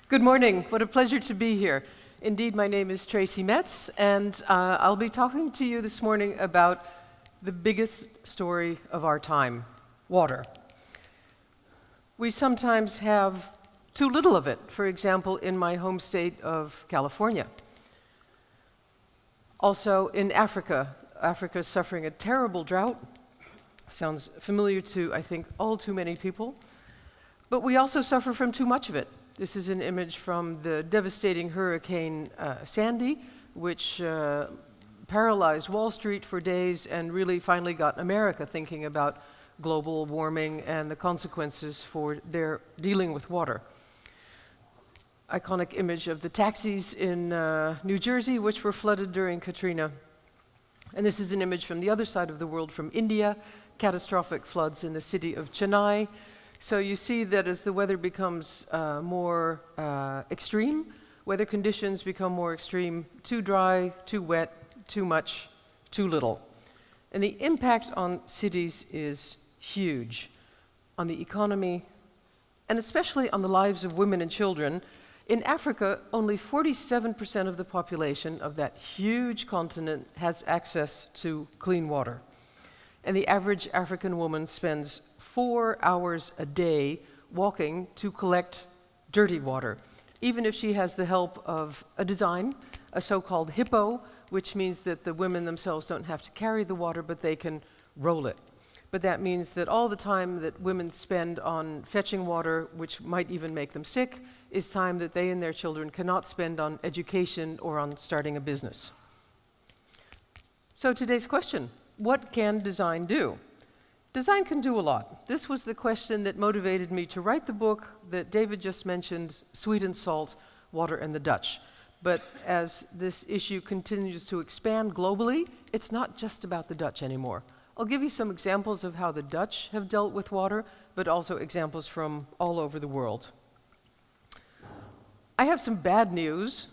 Good morning. What a pleasure to be here. Indeed, my name is Tracy Metz, and I'll be talking to you this morning about the biggest story of our time, water. We sometimes have too little of it, for example, in my home state of California. Also in Africa. Africa is suffering a terrible drought. Sounds familiar to, I think, all too many people. But we also suffer from too much of it. This is an image from the devastating Hurricane Sandy, which paralyzed Wall Street for days and really finally got America thinking about global warming and the consequences for their dealing with water. Iconic image of the taxis in New Jersey, which were flooded during Katrina. And this is an image from the other side of the world, from India, catastrophic floods in the city of Chennai. So you see that as the weather becomes more extreme, weather conditions become more extreme, too dry, too wet, too much, too little. And the impact on cities is huge, on the economy, and especially on the lives of women and children. In Africa, only 47% of the population of that huge continent has access to clean water. And the average African woman spends 4 hours a day walking to collect dirty water, even if she has the help of a design, a so-called hippo, which means that the women themselves don't have to carry the water, but they can roll it. But that means that all the time that women spend on fetching water, which might even make them sick, is time that they and their children cannot spend on education or on starting a business. So today's question: what can design do? Design can do a lot. This was the question that motivated me to write the book that David just mentioned, Sweet and Salt, Water and the Dutch. But as this issue continues to expand globally, it's not just about the Dutch anymore. I'll give you some examples of how the Dutch have dealt with water, but also examples from all over the world. I have some bad news.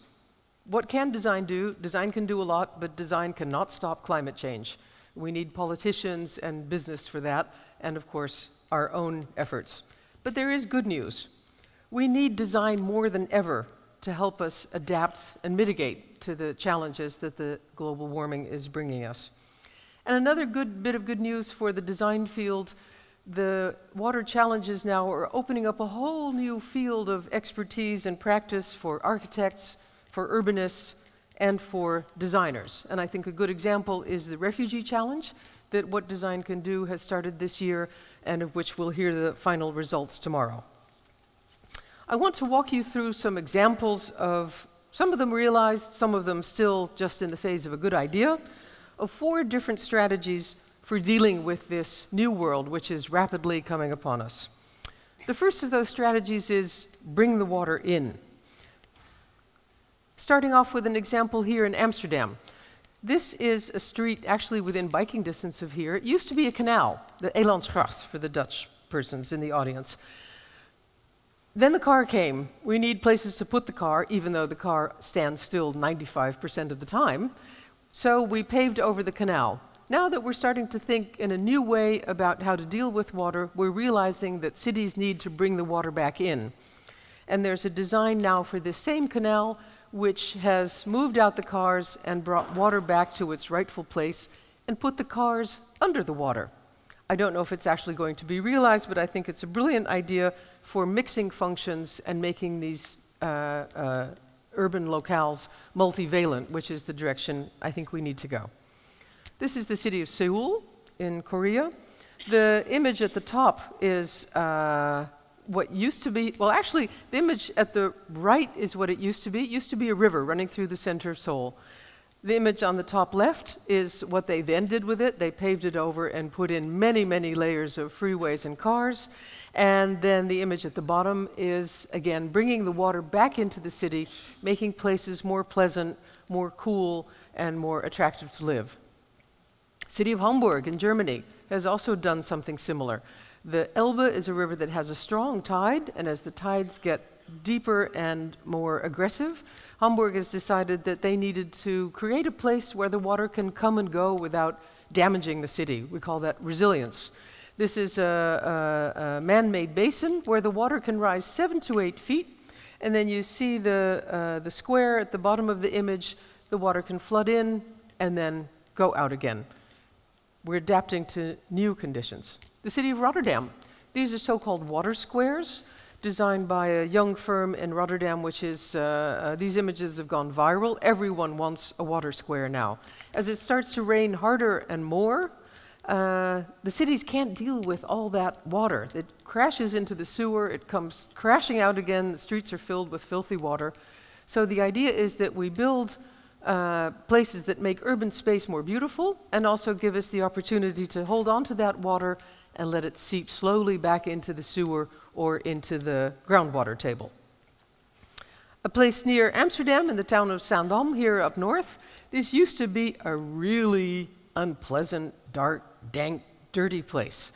What can design do? Design can do a lot, but design cannot stop climate change. We need politicians and business for that, and of course, our own efforts. But there is good news. We need design more than ever to help us adapt and mitigate to the challenges that the global warming is bringing us. And another good bit of good news for the design field: the water challenges now are opening up a whole new field of expertise and practice for architects, for urbanists, and for designers. And I think a good example is the refugee challenge that What Design Can Do has started this year, and of which we'll hear the final results tomorrow. I want to walk you through some examples of, some of them realized, some of them still just in the phase of a good idea, of 4 different strategies for dealing with this new world which is rapidly coming upon us. The first of those strategies is bring the water in. Starting off with an example here in Amsterdam. This is a street actually within biking distance of here. It used to be a canal, the Elandsgracht for the Dutch persons in the audience. Then the car came. We need places to put the car, even though the car stands still 95% of the time. So we paved over the canal. Now that we're starting to think in a new way about how to deal with water, we're realizing that cities need to bring the water back in. And there's a design now for this same canal which has moved out the cars and brought water back to its rightful place and put the cars under the water. I don't know if it's actually going to be realized, but I think it's a brilliant idea for mixing functions and making these urban locales multivalent, which is the direction I think we need to go. This is the city of Seoul in Korea. The image at the top is what used to be, well actually the image at the right is what it used to be. It used to be a river running through the center of Seoul. The image on the top left is what they then did with it. They paved it over and put in many, many layers of freeways and cars. And then the image at the bottom is, again, bringing the water back into the city, making places more pleasant, more cool, and more attractive to live. City of Hamburg in Germany has also done something similar. The Elbe is a river that has a strong tide, and as the tides get deeper and more aggressive, Hamburg has decided that they needed to create a place where the water can come and go without damaging the city. We call that resilience. This is a man-made basin where the water can rise 7 to 8 feet, And then you see the square at the bottom of the image. The water can flood in and then go out again. We're adapting to new conditions. The city of Rotterdam. These are so-called water squares, designed by a young firm in Rotterdam, which is, these images have gone viral. Everyone wants a water square now. As it starts to rain harder and more, the cities can't deal with all that water. It crashes into the sewer, it comes crashing out again, the streets are filled with filthy water. So the idea is that we build places that make urban space more beautiful and also give us the opportunity to hold on to that water and let it seep slowly back into the sewer or into the groundwater table. A place near Amsterdam in the town of Zaandam here up north, this used to be a really unpleasant, dark, dank, dirty place.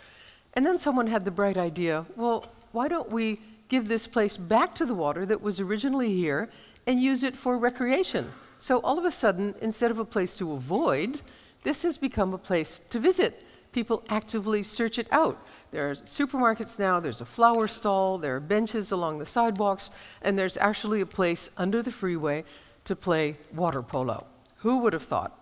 And then someone had the bright idea, well, why don't we give this place back to the water that was originally here and use it for recreation? So all of a sudden, instead of a place to avoid, this has become a place to visit. People actively search it out. There are supermarkets now, there's a flower stall, there are benches along the sidewalks, and there's actually a place under the freeway to play water polo. Who would have thought?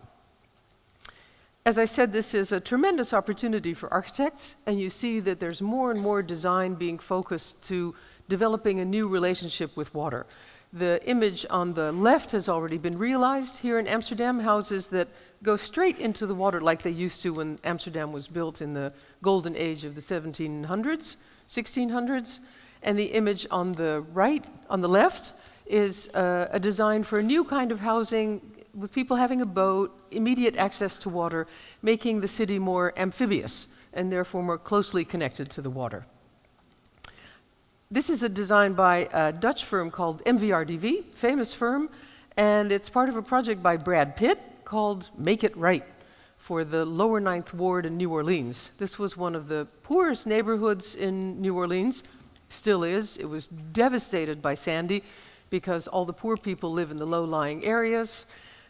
As I said, this is a tremendous opportunity for architects, and you see that there's more and more design being focused to developing a new relationship with water. The image on the left has already been realized here in Amsterdam, houses that go straight into the water like they used to when Amsterdam was built in the golden age of the 1700s, 1600s. And the image on the right, on the left, is a design for a new kind of housing with people having a boat, immediate access to water, making the city more amphibious and therefore more closely connected to the water. This is a design by a Dutch firm called MVRDV, famous firm, and it's part of a project by Brad Pitt called Make It Right for the lower 9th Ward in New Orleans. This was one of the poorest neighborhoods in New Orleans, still is. It was devastated by Sandy because all the poor people live in the low-lying areas.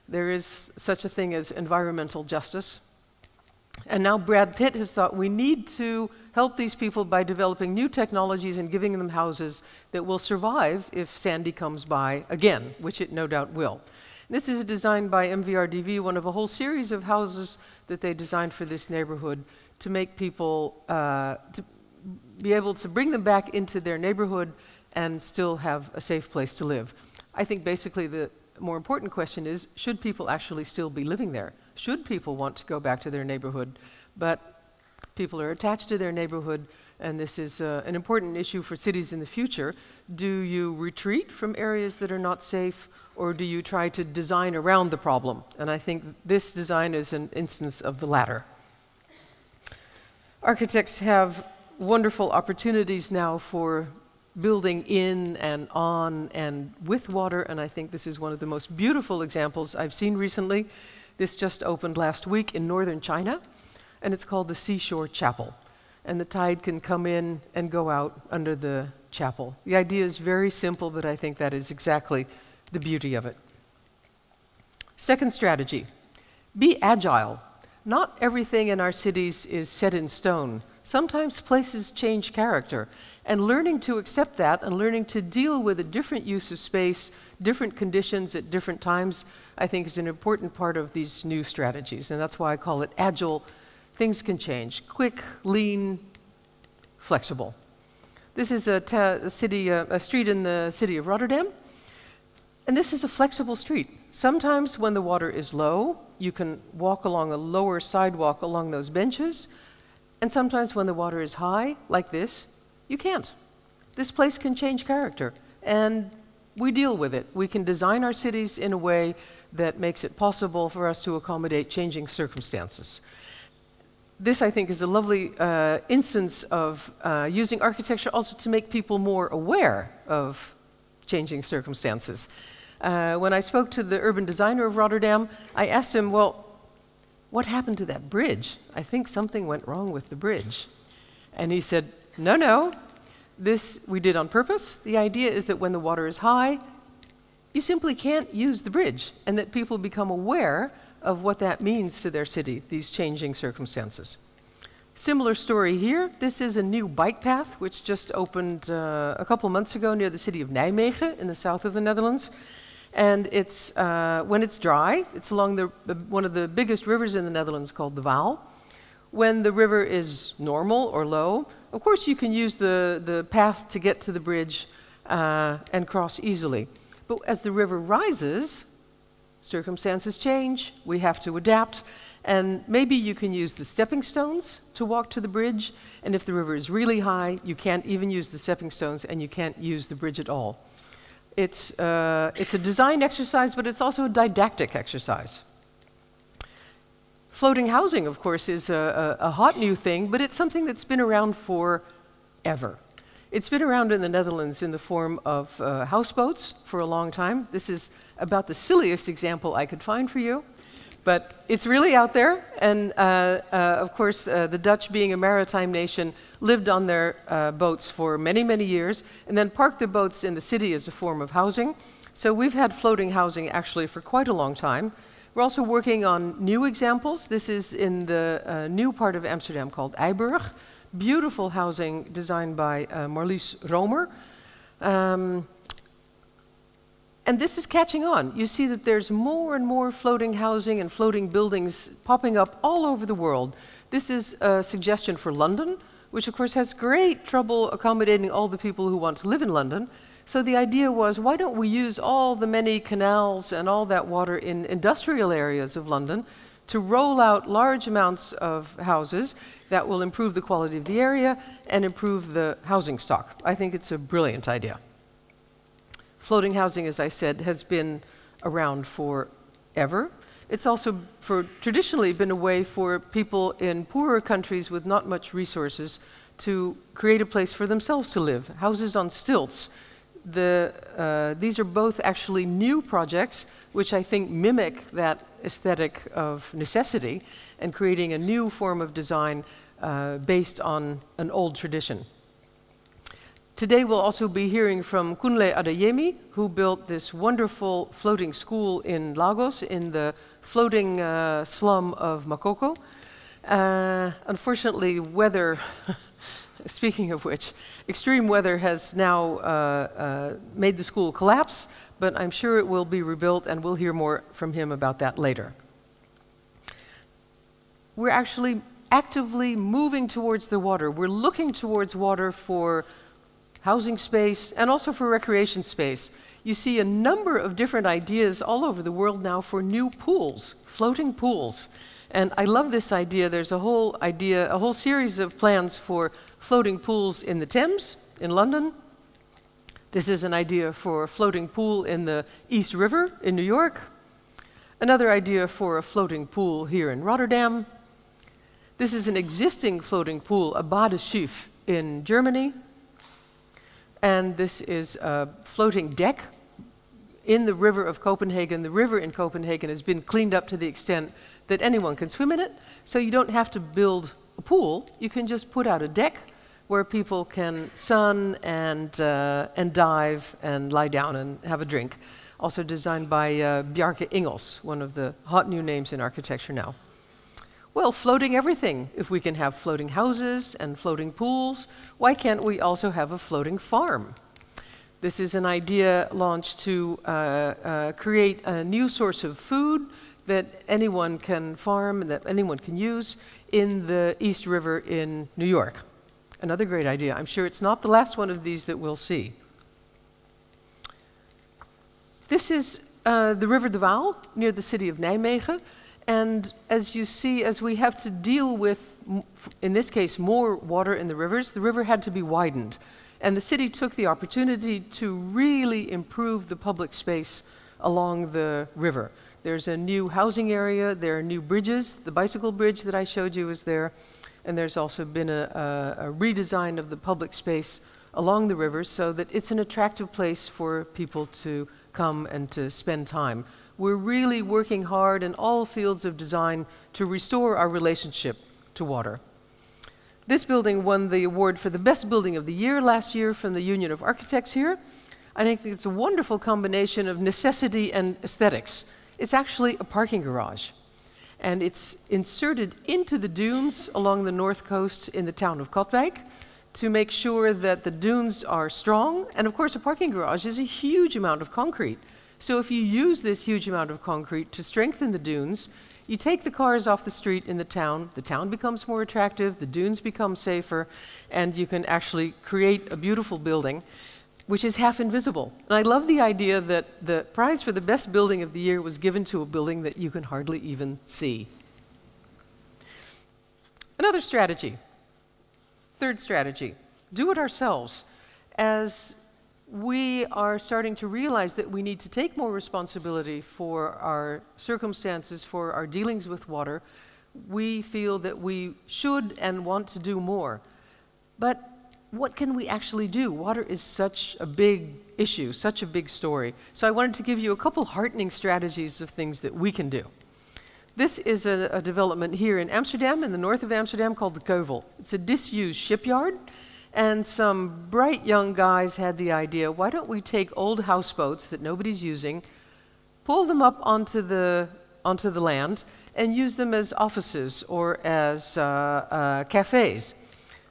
There is such a thing as environmental justice. And now Brad Pitt has thought we need to help these people by developing new technologies and giving them houses that will survive if Sandy comes by again, which it no doubt will. This is a design by MVRDV, one of a whole series of houses that they designed for this neighborhood to make people, to be able to bring them back into their neighborhood and still have a safe place to live. I think basically the more important question is, should people actually still be living there? Should people want to go back to their neighborhood? But people are attached to their neighborhood, and this is an important issue for cities in the future. Do you retreat from areas that are not safe, or do you try to design around the problem? And I think this design is an instance of the latter. Architects have wonderful opportunities now for building in and on and with water, and I think this is one of the most beautiful examples I've seen recently. This just opened last week in northern China, and it's called the Seashore Chapel. And the tide can come in and go out under the chapel. The idea is very simple, but I think that is exactly the beauty of it. Second strategy, be agile. Not everything in our cities is set in stone. Sometimes places change character, and learning to accept that and learning to deal with a different use of space, different conditions at different times, I think is an important part of these new strategies, and that's why I call it agile. Things can change, quick, lean, flexible. This is a street in the city of Rotterdam, and this is a flexible street. Sometimes when the water is low, you can walk along a lower sidewalk along those benches, and sometimes when the water is high, like this, you can't. This place can change character, and we deal with it. We can design our cities in a way that makes it possible for us to accommodate changing circumstances. This, I think, is a lovely instance of using architecture also to make people more aware of changing circumstances. When I spoke to the urban designer of Rotterdam, I asked him, well, what happened to that bridge? I think something went wrong with the bridge. And he said, no, this we did on purpose. The idea is that when the water is high, you simply can't use the bridge, and that people become aware of what that means to their city, these changing circumstances. Similar story here. This is a new bike path which just opened a couple months ago near the city of Nijmegen in the south of the Netherlands. And it's, when it's dry, it's along one of the biggest rivers in the Netherlands called the Waal. When the river is normal or low, of course you can use the path to get to the bridge and cross easily. But as the river rises, circumstances change, we have to adapt. And maybe you can use the stepping stones to walk to the bridge, and if the river is really high, you can't even use the stepping stones and you can't use the bridge at all. It's a design exercise, but it's also a didactic exercise. Floating housing, of course, is a hot new thing, but it's something that's been around forever. It's been around in the Netherlands in the form of houseboats for a long time. This is about the silliest example I could find for you. But it's really out there, and of course, the Dutch, being a maritime nation, lived on their boats for many, many years, and then parked their boats in the city as a form of housing. So we've had floating housing actually for quite a long time. We're also working on new examples. This is in the new part of Amsterdam called Eiburg. Beautiful housing designed by Marlies Romer. And this is catching on. You see that there's more and more floating housing and floating buildings popping up all over the world. This is a suggestion for London, which of course has great trouble accommodating all the people who want to live in London. So the idea was, why don't we use all the many canals and all that water in industrial areas of London to roll out large amounts of houses that will improve the quality of the area and improve the housing stock. I think it's a brilliant idea. Floating housing, as I said, has been around forever. It's also traditionally been a way for people in poorer countries with not much resources to create a place for themselves to live. Houses on stilts. These are both actually new projects, which I think mimic that aesthetic of necessity and creating a new form of design based on an old tradition. Today we'll also be hearing from Kunle Adeyemi, who built this wonderful floating school in Lagos, in the floating slum of Makoko. Unfortunately, weather, speaking of which, extreme weather has now made the school collapse, but I'm sure it will be rebuilt, and we'll hear more from him about that later. We're actually actively moving towards the water. We're looking towards water for housing space, and also for recreation space. You see a number of different ideas all over the world now for new pools, floating pools. And I love this idea. There's a whole series of plans for floating pools in the Thames, in London. This is an idea for a floating pool in the East River in New York. Another idea for a floating pool here in Rotterdam. This is an existing floating pool, a Badeschiff, in Germany. And this is a floating deck in the river of Copenhagen. The river in Copenhagen has been cleaned up to the extent that anyone can swim in it. So you don't have to build a pool. You can just put out a deck where people can sun and dive and lie down and have a drink. Also designed by Bjarke Ingels, one of the hot new names in architecture now. Well, floating everything. If we can have floating houses and floating pools, why can't we also have a floating farm? This is an idea launched to create a new source of food that anyone can farm and that anyone can use in the East River in New York. Another great idea. I'm sure it's not the last one of these that we'll see. This is the River de Waal near the city of Nijmegen. And as you see, as we have to deal with, in this case, more water in the rivers, the river had to be widened. And the city took the opportunity to really improve the public space along the river. There's a new housing area, there are new bridges. The bicycle bridge that I showed you is there. And there's also been a redesign of the public space along the river so that it's an attractive place for people to come and to spend time. We're really working hard in all fields of design to restore our relationship to water. This building won the award for the best building of the year last year from the Union of Architects here. I think it's a wonderful combination of necessity and aesthetics. It's actually a parking garage. And it's inserted into the dunes along the north coast in the town of Katwijk to make sure that the dunes are strong. And of course, a parking garage is a huge amount of concrete. So if you use this huge amount of concrete to strengthen the dunes, you take the cars off the street in the town becomes more attractive, the dunes become safer, and you can actually create a beautiful building which is half invisible. And I love the idea that the prize for the best building of the year was given to a building that you can hardly even see. Another strategy, third strategy, do it ourselves. As we are starting to realize that we need to take more responsibility for our circumstances, for our dealings with water, we feel that we should and want to do more. But what can we actually do? Water is such a big issue, such a big story. So I wanted to give you a couple heartening strategies of things that we can do. This is a development here in Amsterdam, in the north of Amsterdam, called the Keuvel. It's a disused shipyard, and some bright young guys had the idea, why don't we take old houseboats that nobody's using, pull them up onto the land, and use them as offices or as cafes.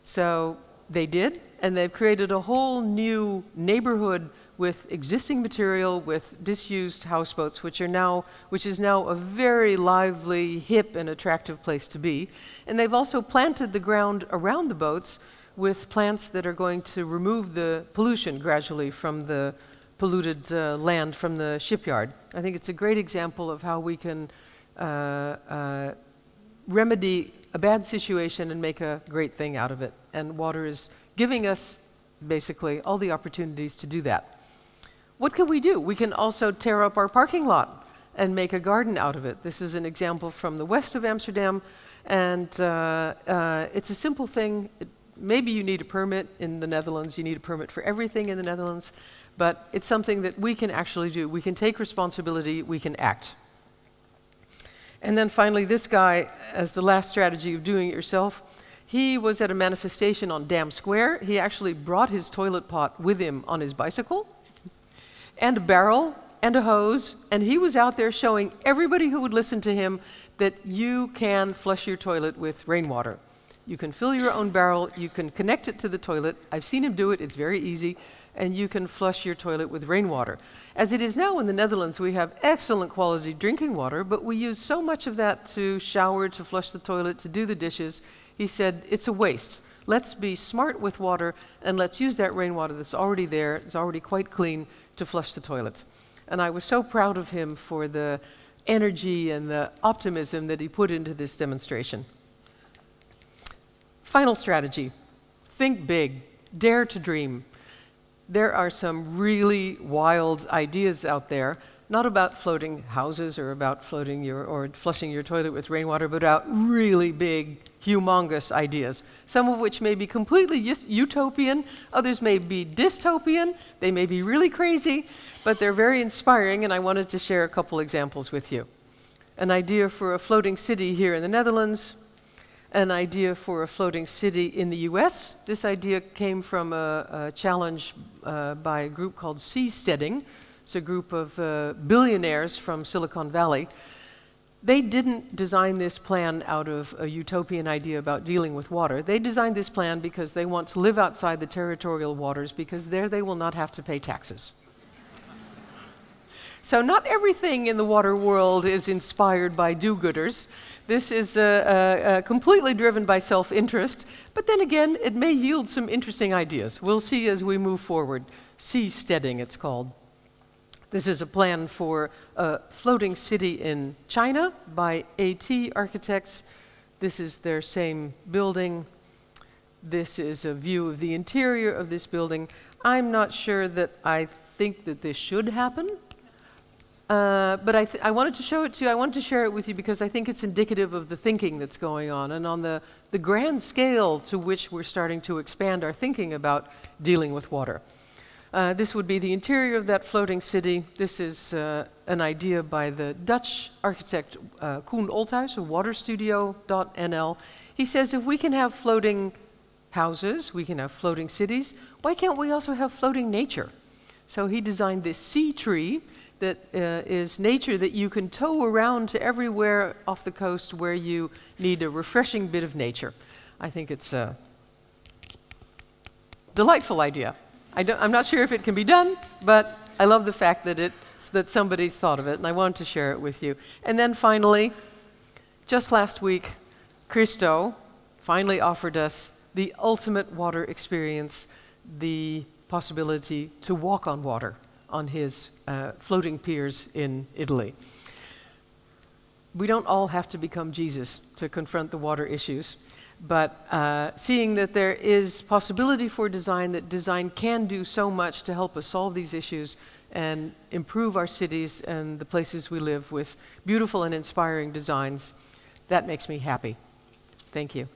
So they did, and they've created a whole new neighborhood with existing material, with disused houseboats, which is now a very lively, hip, and attractive place to be. And they've also planted the ground around the boats with plants that are going to remove the pollution gradually from the polluted land from the shipyard. I think it's a great example of how we can remedy a bad situation and make a great thing out of it. And water is giving us, basically, all the opportunities to do that. What can we do? We can also tear up our parking lot and make a garden out of it. This is an example from the west of Amsterdam, and it's a simple thing. Maybe you need a permit in the Netherlands. You need a permit for everything in the Netherlands, but it's something that we can actually do. We can take responsibility. We can act. And then finally, this guy, as the last strategy of doing it yourself, he was at a manifestation on Dam Square. He actually brought his toilet pot with him on his bicycle, and a barrel, and a hose, and he was out there showing everybody who would listen to him that you can flush your toilet with rainwater. You can fill your own barrel, you can connect it to the toilet. I've seen him do it, it's very easy, and you can flush your toilet with rainwater. As it is now in the Netherlands, we have excellent quality drinking water, but we use so much of that to shower, to flush the toilet, to do the dishes. He said, it's a waste. Let's be smart with water, and let's use that rainwater that's already there, it's already quite clean, to flush the toilet. And I was so proud of him for the energy and the optimism that he put into this demonstration. Final strategy, think big, dare to dream. There are some really wild ideas out there, not about floating houses or about flushing your toilet with rainwater, but about really big, humongous ideas, some of which may be completely utopian, others may be dystopian, they may be really crazy, but they're very inspiring, and I wanted to share a couple examples with you. An idea for a floating city here in the Netherlands, an idea for a floating city in the US. This idea came from a challenge by a group called Seasteading. It's a group of billionaires from Silicon Valley. They didn't design this plan out of a utopian idea about dealing with water. They designed this plan because they want to live outside the territorial waters, because there they will not have to pay taxes. So not everything in the water world is inspired by do-gooders. This is completely driven by self-interest, but then again, it may yield some interesting ideas. We'll see as we move forward. Seasteading, it's called. This is a plan for a floating city in China by AT Architects. This is their same building. This is a view of the interior of this building. I'm not sure that I think that this should happen. But I wanted to show it to you, I wanted to share it with you because I think it's indicative of the thinking that's going on and on the grand scale to which we're starting to expand our thinking about dealing with water. This would be the interior of that floating city. This is an idea by the Dutch architect Koen Olthuis of waterstudio.nl. He says if we can have floating houses, we can have floating cities, why can't we also have floating nature? So he designed this sea tree. that is nature that you can tow around to everywhere off the coast where you need a refreshing bit of nature. I think it's a delightful idea. I'm not sure if it can be done, but I love the fact that somebody's thought of it, and I wanted to share it with you. And then finally, just last week, Christo finally offered us the ultimate water experience, the possibility to walk on water on his floating piers in Italy. We don't all have to become Jesus to confront the water issues, but seeing that there is possibility for design, that design can do so much to help us solve these issues and improve our cities and the places we live with beautiful and inspiring designs, that makes me happy. Thank you.